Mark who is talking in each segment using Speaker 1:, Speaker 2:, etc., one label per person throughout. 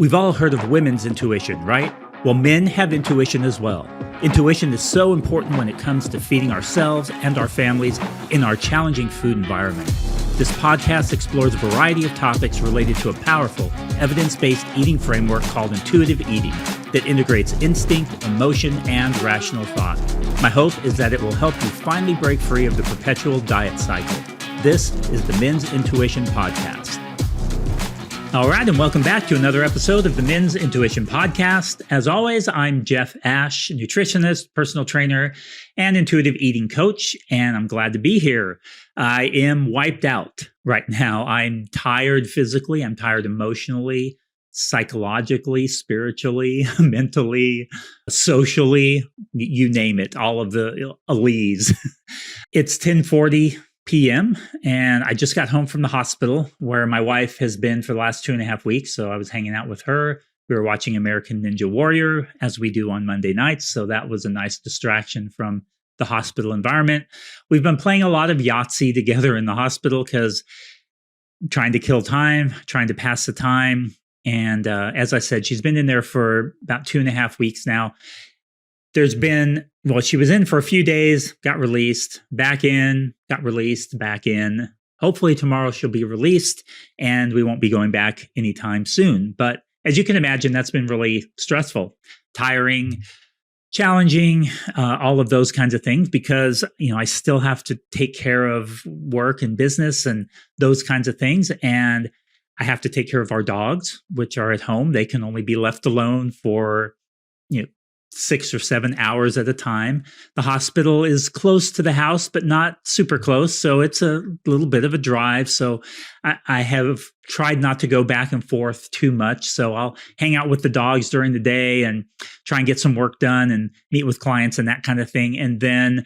Speaker 1: We've all heard of women's intuition, right? Well, men have intuition as well. Intuition is so important when it comes to feeding ourselves and our families in our challenging food environment. This podcast explores a variety of topics related to a powerful, evidence-based eating framework called intuitive eating that integrates instinct, emotion, and rational thought. My hope is that it will help you finally break free of the perpetual diet cycle. This is the Men's Intuition Podcast. All right, and welcome back to another episode of the Men's Intuition Podcast. As always, I'm Jeff Ash, nutritionist, personal trainer, and intuitive eating coach, and I'm glad to be here. I am wiped out right now. I'm tired physically, I'm tired emotionally, psychologically, spiritually, mentally, socially, you name it, all of the alleles. It's 10:40 p.m. and I just got home from the hospital where my wife has been for the last 2.5 weeks. So I was hanging out with her. We were watching American Ninja Warrior as we do on Monday nights. So that was a nice distraction from the hospital environment. We've been playing a lot of Yahtzee together in the hospital because trying to kill time, trying to pass the time. And as I said, she's been in there for about 2.5 weeks now. She was in for a few days, got released, back in, got released, back in. Hopefully tomorrow she'll be released and we won't be going back anytime soon. But as you can imagine, that's been really stressful, tiring, challenging, all of those kinds of things because, I still have to take care of work and business and those kinds of things. And I have to take care of our dogs, which are at home. They can only be left alone for, 6 or 7 hours at a time. The hospital is close to the house, but not super close. So it's a little bit of a drive. So I have tried not to go back and forth too much. So I'll hang out with the dogs during the day and try and get some work done and meet with clients and that kind of thing. And then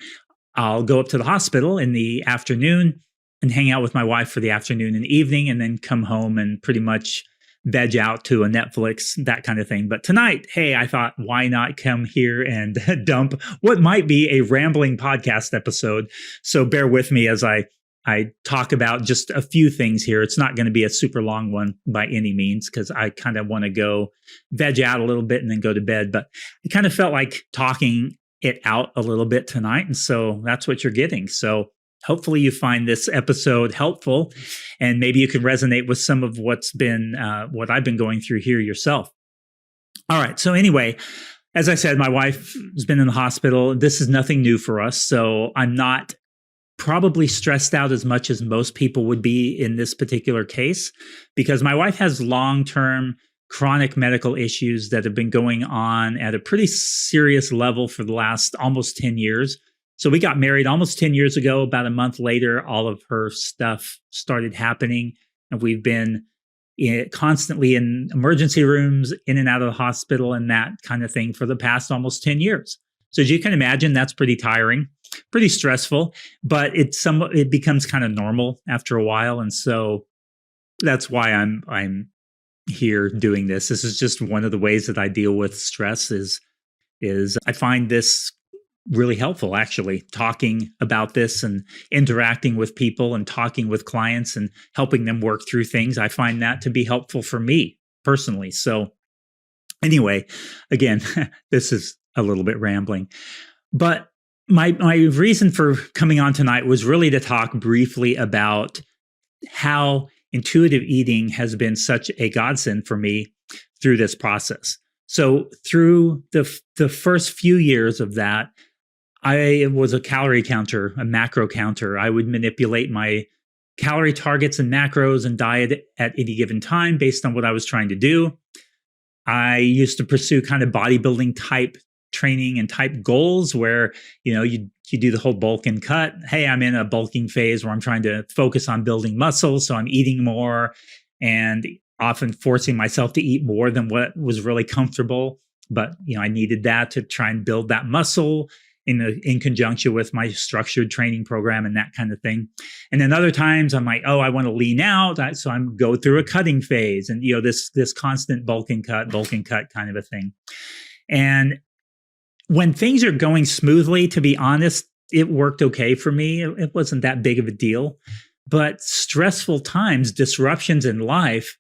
Speaker 1: I'll go up to the hospital in the afternoon and hang out with my wife for the afternoon and evening, and then come home and pretty much veg out to a Netflix, that kind of thing. But tonight, hey, I thought, why not come here and dump what might be a rambling podcast episode? So bear with me as I talk about just a few things here. It's not going to be a super long one by any means, because I kind of want to go veg out a little bit and then go to bed. But I kind of felt like talking it out a little bit tonight. And so that's what you're getting. So hopefully you find this episode helpful and maybe you can resonate with some of what I've been going through here yourself. All right. So anyway, as I said, my wife has been in the hospital. This is nothing new for us. So I'm not probably stressed out as much as most people would be in this particular case, because my wife has long-term chronic medical issues that have been going on at a pretty serious level for the last almost 10 years. So we got married almost 10 years ago. About a month later, all of her stuff started happening. And we've been constantly in emergency rooms, in and out of the hospital and that kind of thing for the past almost 10 years. So as you can imagine, that's pretty tiring, pretty stressful, but it becomes kind of normal after a while. And so that's why I'm here doing this. This is just one of the ways that I deal with stress is I find this really helpful, actually, talking about this and interacting with people and talking with clients and helping them work through things. I find that to be helpful for me personally. So anyway, again, this is a little bit rambling, but my reason for coming on tonight was really to talk briefly about how intuitive eating has been such a godsend for me through this process. So through the first few years of that, I was a calorie counter, a macro counter. I would manipulate my calorie targets and macros and diet at any given time based on what I was trying to do. I used to pursue kind of bodybuilding type training and type goals where, you do the whole bulk and cut. Hey, I'm in a bulking phase where I'm trying to focus on building muscle. So I'm eating more and often forcing myself to eat more than what was really comfortable. But, I needed that to try and build that muscle in conjunction with my structured training program and that kind of thing. And then other times I'm like, I want to lean out. So I'm go through a cutting phase and, this constant bulk and cut kind of a thing. And when things are going smoothly, to be honest, it worked okay for me. It wasn't that big of a deal. But stressful times, disruptions in life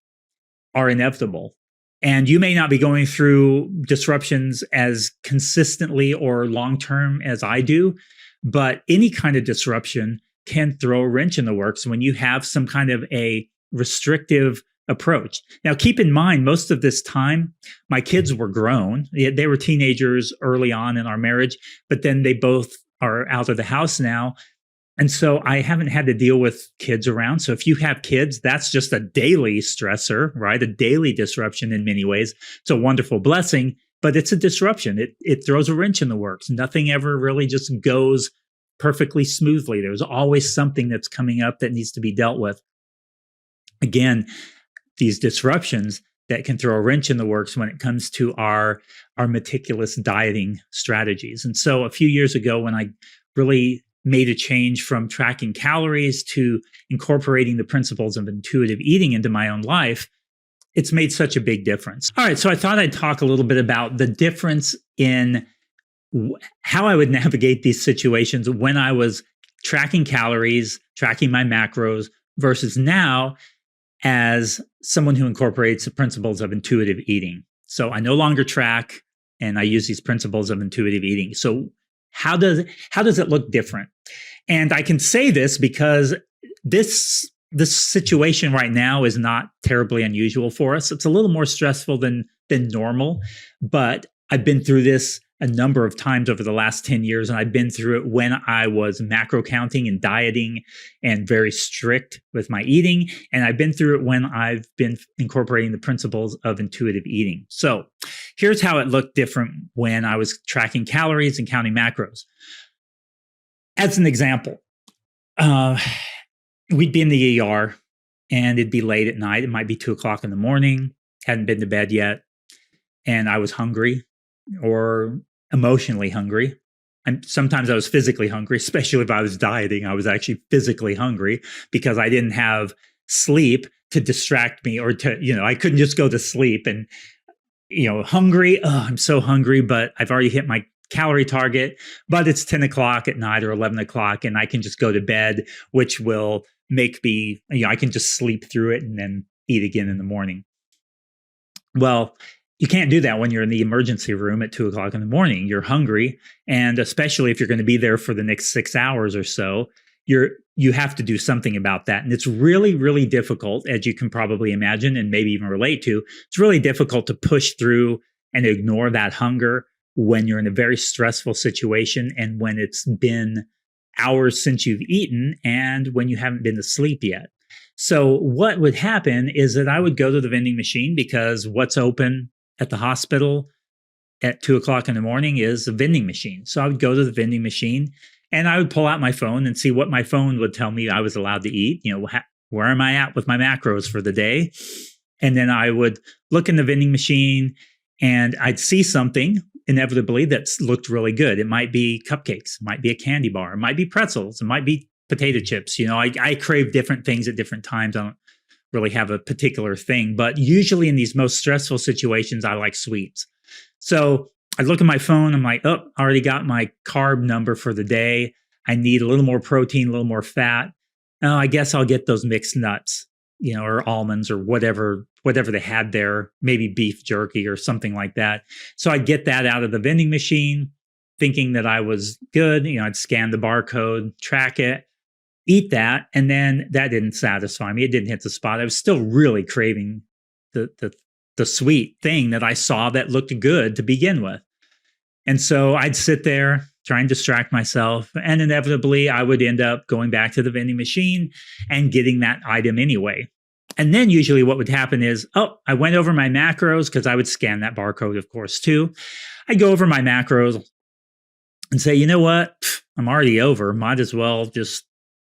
Speaker 1: are inevitable. And you may not be going through disruptions as consistently or long term as I do, but any kind of disruption can throw a wrench in the works when you have some kind of a restrictive approach. Now, keep in mind, most of this time, my kids were grown. They were teenagers early on in our marriage, but then they both are out of the house now. And so I haven't had to deal with kids around. So if you have kids, that's just a daily stressor, right? A daily disruption in many ways. It's a wonderful blessing, but it's a disruption. It throws a wrench in the works. Nothing ever really just goes perfectly smoothly. There's always something that's coming up that needs to be dealt with. Again, these disruptions that can throw a wrench in the works when it comes to our meticulous dieting strategies. And so a few years ago, when I really made a change from tracking calories to incorporating the principles of intuitive eating into my own life, it's made such a big difference. All right, so I thought I'd talk a little bit about the difference in how I would navigate these situations when I was tracking calories, tracking my macros, versus now as someone who incorporates the principles of intuitive eating. So I no longer track, and I use these principles of intuitive eating. So how does it look different? And I can say this because this situation right now is not terribly unusual for us. It's a little more stressful than normal, but I've been through this a number of times over the last 10 years, and I've been through it when I was macro counting and dieting and very strict with my eating, and I've been through it when I've been incorporating the principles of intuitive eating. So here's how it looked different when I was tracking calories and counting macros. As an example, we'd be in the ER and it'd be late at night. It might be 2 o'clock in the morning, hadn't been to bed yet, and I was hungry or emotionally hungry. Sometimes I was physically hungry, especially if I was dieting. I was actually physically hungry because I didn't have sleep to distract me, or to, I couldn't just go to sleep and, hungry. Oh, I'm so hungry, but I've already hit my calorie target, but it's 10 o'clock at night or 11 o'clock and I can just go to bed, which will make me, I can just sleep through it and then eat again in the morning. Well, you can't do that when you're in the emergency room at 2 o'clock in the morning. You're hungry. And especially if you're going to be there for the next 6 hours or so, you have to do something about that. And it's really, really difficult, as you can probably imagine and maybe even relate to. It's really difficult to push through and ignore that hunger when you're in a very stressful situation and when it's been hours since you've eaten and when you haven't been to sleep yet. So what would happen is that I would go to the vending machine, because what's open at the hospital at 2 o'clock in the morning is a vending machine. So I would go to the vending machine and I would pull out my phone and see what my phone would tell me I was allowed to eat. Where am I at with my macros for the day? And then I would look in the vending machine and I'd see something inevitably that looked really good. It might be cupcakes, it might be a candy bar, it might be pretzels, it might be potato chips. I crave different things at different times. I don't really have a particular thing, but usually in these most stressful situations, I like sweets. So I look at my phone, I'm like, oh, I already got my carb number for the day. I need a little more protein, a little more fat. Oh, I guess I'll get those mixed nuts, or almonds or whatever they had there, maybe beef jerky or something like that. So I'd get that out of the vending machine, thinking that I was good. I'd scan the barcode, track it, eat that, and then that didn't satisfy me. It didn't hit the spot. I was still really craving the sweet thing that I saw that looked good to begin with. And so I'd sit there, try and distract myself, and inevitably I would end up going back to the vending machine and getting that item anyway. And then usually what would happen is, I went over my macros, because I would scan that barcode, of course, too. I'd go over my macros and say, you know what? I'm already over. Might as well just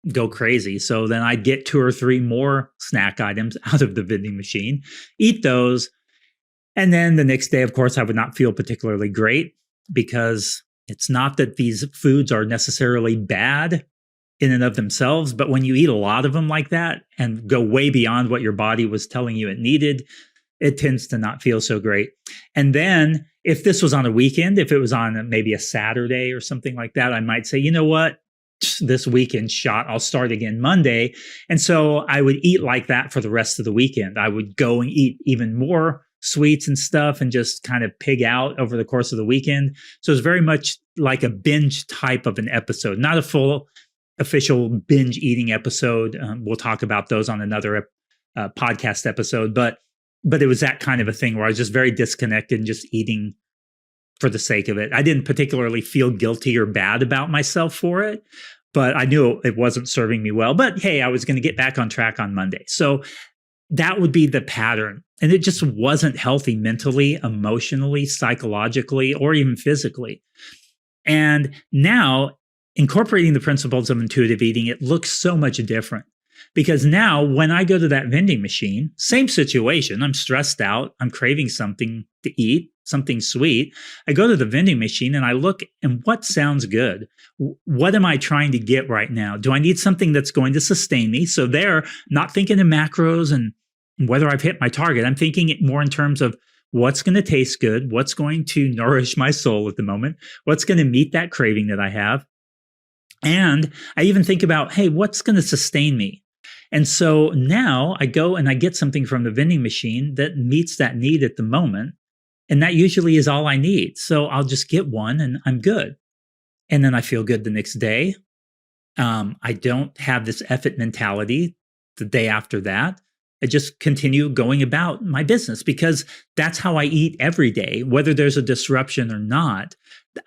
Speaker 1: go crazy. So then I'd get 2 or 3 more snack items out of the vending machine, eat those. And then the next day, of course, I would not feel particularly great, because it's not that these foods are necessarily bad in and of themselves, but when you eat a lot of them like that and go way beyond what your body was telling you it needed, it tends to not feel so great. And then if this was on a weekend, if it was on maybe a Saturday or something like that, I might say, you know what? This weekend shot, I'll start again Monday. And so I would eat like that for the rest of the weekend. I would go and eat even more sweets and stuff and just kind of pig out over the course of the weekend. So it's very much like a binge type of an episode, not a full official binge eating episode. We'll talk about those on another podcast episode, but it was that kind of a thing where I was just very disconnected and just eating for the sake of it. I didn't particularly feel guilty or bad about myself for it, but I knew it wasn't serving me well. But hey, I was going to get back on track on Monday. So that would be the pattern. And it just wasn't healthy mentally, emotionally, psychologically, or even physically. And now, incorporating the principles of intuitive eating, it looks so much different. Because now when I go to that vending machine, same situation, I'm stressed out, I'm craving something to eat, something sweet. I go to the vending machine and I look and what sounds good? What am I trying to get right now? Do I need something that's going to sustain me? So there, not thinking in macros and whether I've hit my target, I'm thinking it more in terms of what's going to taste good, what's going to nourish my soul at the moment, what's going to meet that craving that I have. And I even think about, hey, what's going to sustain me? And so now I go and I get something from the vending machine that meets that need at the moment. And that usually is all I need. So I'll just get one and I'm good. And then I feel good the next day. I don't have this effort mentality the day after that. I just continue going about my business because that's how I eat every day, whether there's a disruption or not.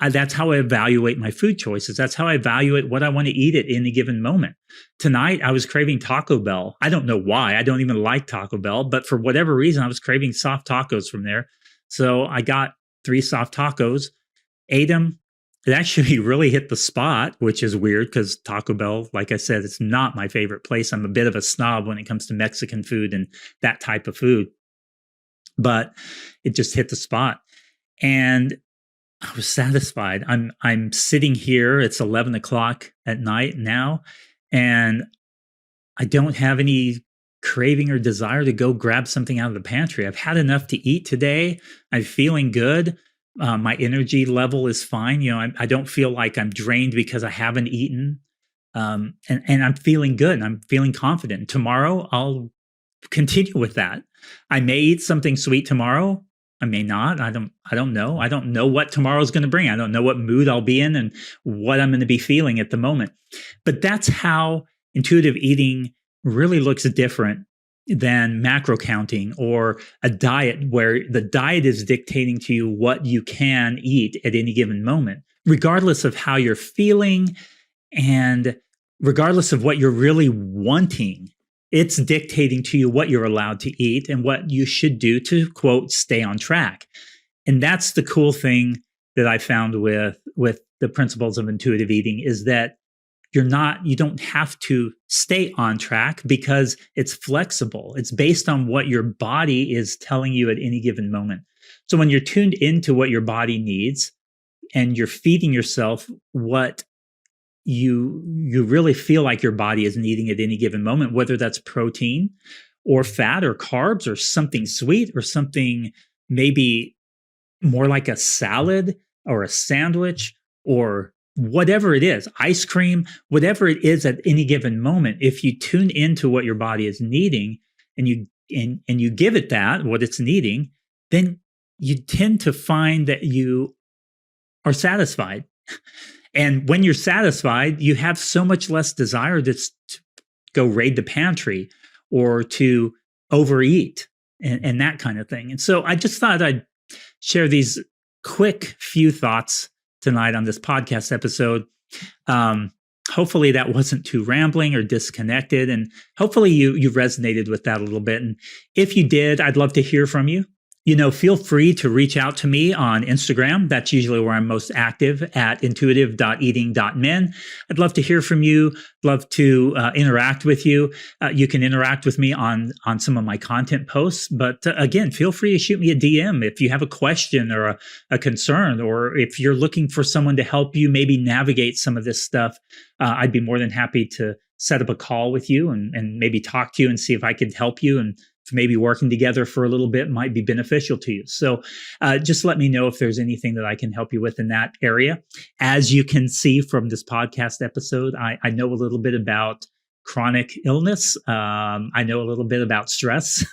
Speaker 1: That's how I evaluate my food choices. That's how I evaluate what I want to eat at any given moment. Tonight, I was craving Taco Bell. I don't know why. I don't even like Taco Bell, but for whatever reason, I was craving soft tacos from there. So I got 3 soft tacos, ate them. It actually really hit the spot, which is weird because Taco Bell, like I said, it's not my favorite place. I'm a bit of a snob when it comes to Mexican food and that type of food. But it just hit the spot. And I was satisfied. I'm sitting here. It's 11 o'clock at night now, and I don't have any craving or desire to go grab something out of the pantry. I've had enough to eat today. I'm feeling good. My energy level is fine. I don't feel like I'm drained because I haven't eaten. And I'm feeling good. And I'm feeling confident. Tomorrow, I'll continue with that. I may eat something sweet tomorrow. I may not. I don't know. I don't know what tomorrow's going to bring. I don't know what mood I'll be in and what I'm going to be feeling at the moment. But that's how intuitive eating really looks different than macro counting or a diet where the diet is dictating to you what you can eat at any given moment, regardless of how you're feeling and regardless of what you're really wanting. It's dictating to you what you're allowed to eat and what you should do to, quote, stay on track. And that's the cool thing that I found with the principles of intuitive eating is that you don't have to stay on track because it's flexible. It's based on what your body is telling you at any given moment. So when you're tuned into what your body needs and you're feeding yourself what you really feel like your body is needing at any given moment, whether that's protein or fat or carbs or something sweet or something maybe more like a salad or a sandwich or whatever it is, ice cream, whatever it is at any given moment, if you tune into what your body is needing and you give it that, what it's needing, then you tend to find that you are satisfied. And when you're satisfied, you have so much less desire to go raid the pantry or to overeat and that kind of thing. And so I just thought I'd share these quick few thoughts tonight on this podcast episode. Hopefully that wasn't too rambling or disconnected. And hopefully you resonated with that a little bit. And if you did, I'd love to hear from you. Feel free to reach out to me on Instagram. That's usually where I'm most active at intuitive.eating.men. I'd love to hear from you, love to interact with you. You can interact with me on some of my content posts. But again, feel free to shoot me a DM if you have a question or a concern, or if you're looking for someone to help you maybe navigate some of this stuff. I'd be more than happy to set up a call with you and maybe talk to you and see if I could help you, and maybe working together for a little bit might be beneficial to you. So just let me know if there's anything that I can help you with in that area. As you can see from this podcast episode, I know a little bit about chronic illness. I know a little bit about stress.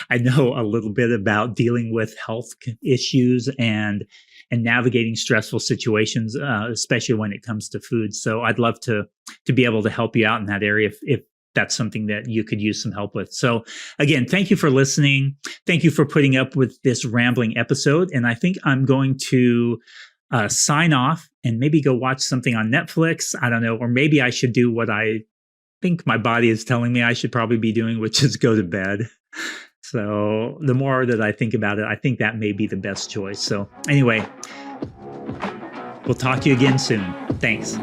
Speaker 1: I know a little bit about dealing with health issues and navigating stressful situations, especially when it comes to food. So I'd love to be able to help you out in that area if that's something that you could use some help with. So again, thank you for listening. Thank you for putting up with this rambling episode. And I think I'm going to sign off and maybe go watch something on Netflix. I don't know, or maybe I should do what I think my body is telling me I should probably be doing, which is go to bed. So the more that I think about it, I think that may be the best choice. So anyway, we'll talk to you again soon. Thanks.